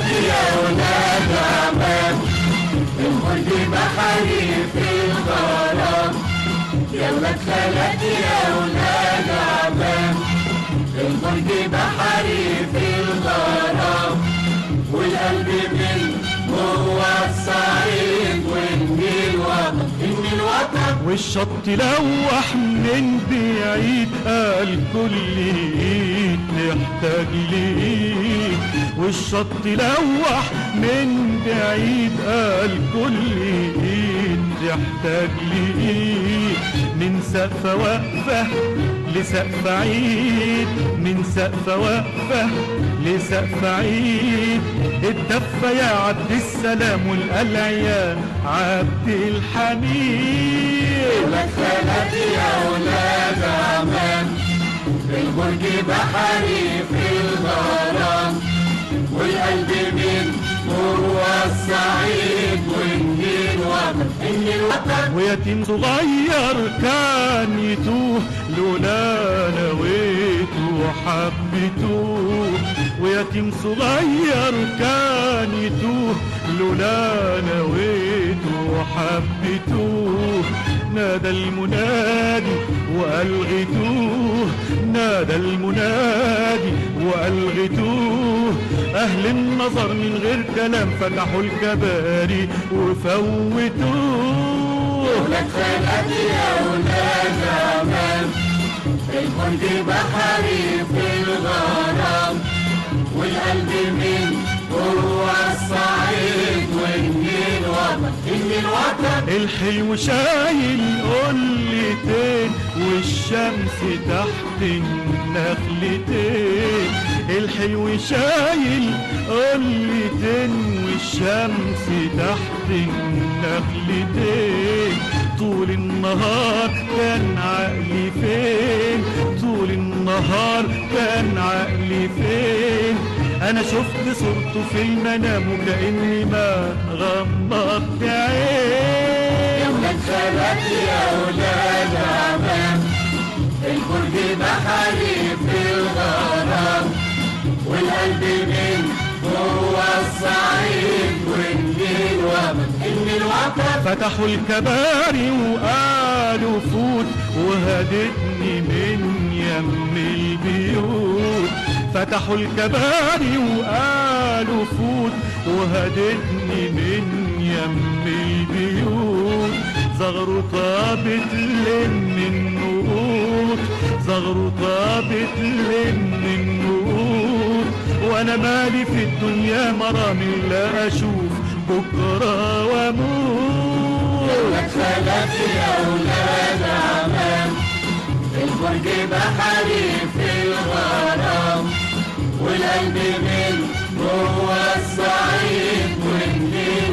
خالتي يا ولاد عمام، البرج بحري في الغرام. يا ولاد خالتي يا ولاد عمام، البرج بحري في الغرام. والقلب من جوه الصعيد، والنيل وطن النيل وطن. والشط لوح من بعيد قال كل ايد نحتاج ليه. والشط لوح من بعيد قال كل ايد نحتاج ليه. من سقفة واقفة لسقف عيد، من سقفة واقفة لسقف عيد. الدفة يا عبد السلام والقلعيان عبد الحميد. ولاد خالتي يا ولاد عمام، البرج بحري في الغرام. والقلب من جوه الصعيد، والنيل وطن النيل وطن. ويتيم صغير كان يتوه لولا نويته وحبيته. ويتيم صغير كان يتوه لولا نويته وحبيته. نادى المنادي وألغيتوه، نادى المنادي وألغيتوه. أهل النظر من غير كلام فتحوا الكباري وفوتوه. ولاد خالتي يا ولاد عمام، البرج بحري في الغرام. والقلب من جوه الصعيد، والنيل وطن النيل وطن. الحلو شايل قلتين والشمس تحت النخلتين. الحلو شايل قلتين والشمس تحت النخلتين. طول النهار كان عقلي فين، طول النهار كان عقلي فين. انا شفت صورته في المنام وكأني ما غمضت عين. يا ولاد خالتي يا ولاد عمام، البرج بحري في الغرام. والقلب من جوه الصعيد، والنيل وطن النيل وطن. فتحوا الكباري وقالوا فوت وهدتني من يم البيوت. فتحوا الكباري وقالوا فوت وهدتني من يم البيوت. زغرطة بتلم النقود، زغرطة بتلم النقود. وانا مالي في الدنيا مرام لا اشوف بكرة واموت. يا ولاد خالتي يا ولاد عمام، البرج بحري في الغرام. والقلب من جوه الصعيد، والنيل